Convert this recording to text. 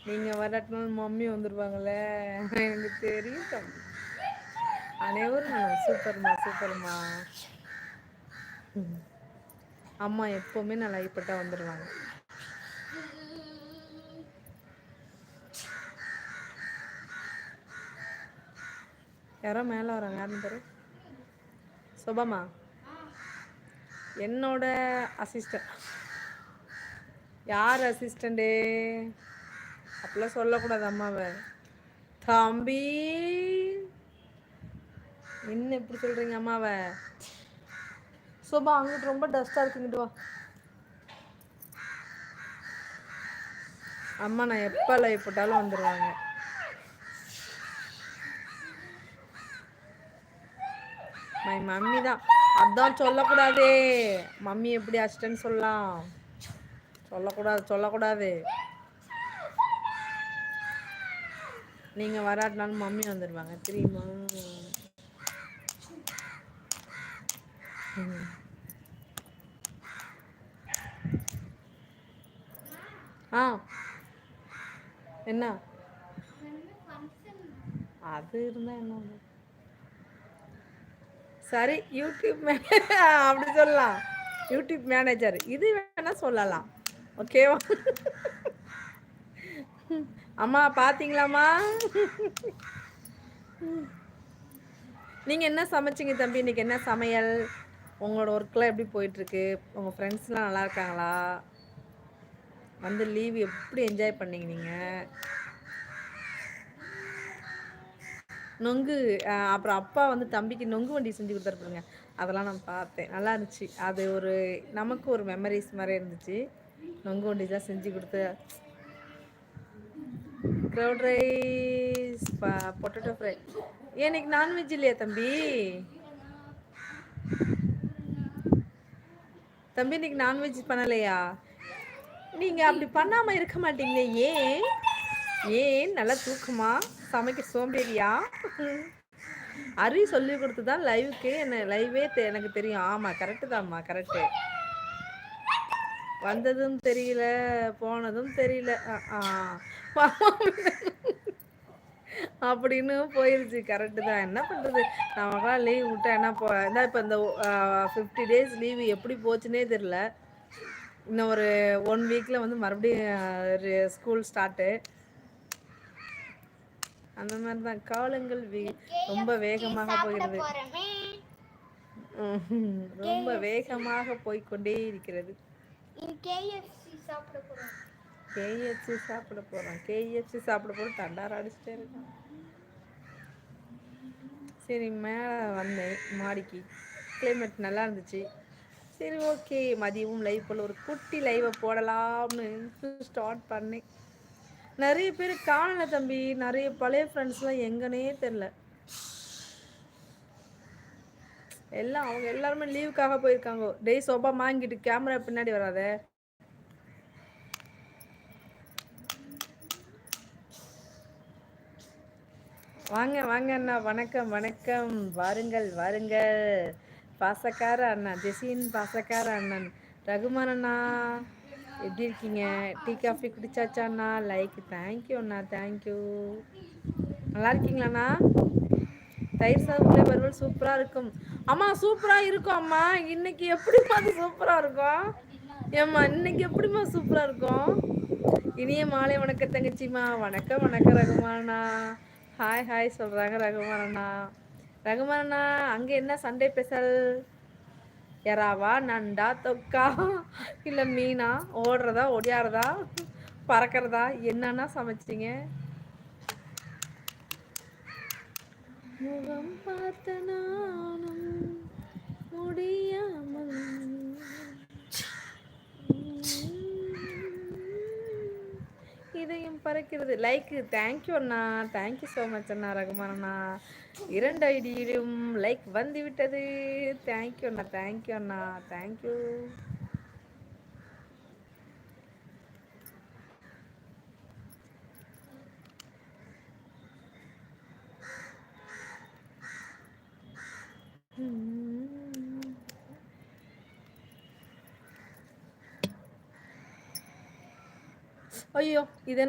நீங்க வராட்டினாலும் மம்மி வந்துருவாங்கல்ல, எனக்கு தெரியும் தம்பி. அனைவரும் சூப்பர்மா சூப்பர்மா. அம்மா எப்பவுமே நான் லைவ் போட்டா வந்துடுவாங்க. யாரோ மேலே வராங்க, யாருன்னு பேரு? சுபமா, என்னோட அசிஸ்டன்ட். யார் அசிஸ்டண்ட்டு? அப்படிலாம் சொல்லக்கூடாது அம்மாவை. தம்பி என்ன இப்படி சொல்றீங்க அம்மாவை? சுபா அங்கிட்டு ரொம்ப டஸ்டா இருக்குங்கிட்டு வா. அம்மா நான் எப்போ லைவ் போட்டாலும் வந்துடுவாங்க. மை மம்மி தான். அதான் சொல்லக்கூடாதே. மம்மி எப்படி அசிஸ்டன்ட் சொல்லலாம்? சொல்லக்கூடாது சொல்லக்கூடாது. நீங்கள் வராட்டினாலும் மம்மி வந்துடுவாங்க தெரியுமா? ஆ என்ன அது இருந்தா என்ன? சரி யூடியூப் அப்படி சொல்லலாம். யூடியூப் மேனேஜர் இது வேணா சொல்லலாம். ஓகேவா? அம்மா பார்த்தீங்களாம்மா? நீங்கள் என்ன சமைச்சிங்க தம்பி? இன்றைக்கி என்ன சமையல்? உங்களோட ஒர்க்லாம் எப்படி போயிட்டுருக்கு? உங்கள் ஃப்ரெண்ட்ஸ்லாம் நல்லா இருக்காங்களா? வந்து லீவ் எப்படி என்ஜாய் பண்ணீங்க நீங்கள்? நொங்கு அப்புறம் அப்பா வந்து தம்பிக்கு நொங்கு வண்டி செஞ்சு கொடுத்துருப்பாங்க. அதெல்லாம் நான் பார்த்தேன், நல்லா இருந்துச்சு. அது ஒரு நமக்கு ஒரு மெமரிஸ் மாதிரி இருந்துச்சு. நொங்கு வண்டி தான் செஞ்சு கொடுத்து. Crowd rice, potato fry. எனக்கு நான்வெஜ் இல்லையா தம்பி? தம்பி இன்னைக்கு நான்வெஜ் பண்ணலையா? நீங்கள் அப்படி பண்ணாமல் இருக்க மாட்டீங்களே, ஏன்? ஏன் நல்லா தூக்கமா? சமைக்க சோம்பேறியா? அரி சொல்லி கொடுத்து தான் லைவுக்கு என்ன லைவே எனக்கு தெரியும். ஆமாம் கரெக்டு தான்மா, கரெக்டு. வந்ததும் தெரியல போனதும் தெரியல. அப்படின்னு போயிருச்சு. கரெக்டு தான். என்ன பண்ணுறது, நமக்கெல்லாம் லீவ் விட்டா என்ன இப்போ இந்த 50 days லீவு எப்படி போச்சுன்னே தெரில. இன்னும் ஒரு 1 வீக்கில் வந்து மறுபடியும் ஸ்கூல் ஸ்டார்ட்டு. அந்த மாதிரி தான் காலங்கள் ரொம்ப வேகமாக போகிறது. ரொம்ப வேகமாக போய்கொண்டே இருக்கிறது. கேஎஃப்சி சாப்பிட போகிறோம். கேஎஃப்சி சாப்பிட போகிறோம். தண்டார அடிச்சுட்டே இருக்கான். சரி மேலே வந்தேன் மாடிக்கு. கிளைமேட் நல்லா இருந்துச்சு. சரி ஓகே, மதியமும் லைவ் போல் ஒரு குட்டி லைவை போடலாம்னு ஸ்டார்ட் பண்ணேன். நிறைய பேர் காணல தம்பி. நிறைய பழைய ஃப்ரெண்ட்ஸ்லாம் எங்கன்னே தெரில. எல்லாம் அவங்க எல்லாருமே லீவுக்காக போயிருக்காங்க. டேய் சோபா மாங்கிட்டு கேமரா பின்னாடி வராத. வாங்க வாங்க அண்ணா, வணக்கம் வணக்கம். வாருங்கள் வாருங்கள். பாசக்கார அண்ணா ஜெசின், பாசக்கார அண்ணன் ரகுமான் அண்ணா, எப்படி இருக்கீங்க? டீ காஃபி குடிச்சாச்சா அண்ணா? லைக் தேங்க்யூ அண்ணா, தேங்க்யூ. நல்லா இருக்கீங்களாண்ணா? தயிர் சாதம் வறுவல் சூப்பராக இருக்கும். அம்மா சூப்பராக இருக்கும் அம்மா. இன்னைக்கு எப்படிம்மா அது சூப்பராக இருக்கும்? ஏம்மா இன்னைக்கு எப்படிம்மா சூப்பராக இருக்கும்? இனிய மாலை வணக்கம் தங்கச்சிம்மா. வணக்கம் வணக்கம் ரகுமானா. ஹாய் ஹாய் சொல்கிறாங்க ரகுமானண்ணா. ரகுமானண்ணா அங்கே என்ன சண்டே ஸ்பெஷல்? எறாவா, நண்டா, தொக்கா, இல்லை மீனா? ஓடுறதா ஒடியாறதா பறக்கிறதா? என்னன்னா சமைச்சிங்க? முகம் பார்த்த நானும் முடியாமல் இதயம் பறக்கிறது. லைக் தேங்க்யூ அண்ணா, தேங்க்யூ ஸோ மச் அண்ணா ரகுமான் அண்ணா. 2 ஐடியிலும் லைக் வந்து விட்டது. தேங்க்யூ அண்ணா, தேங்க்யூ அண்ணா, தேங்க்யூ. ஐயோ இது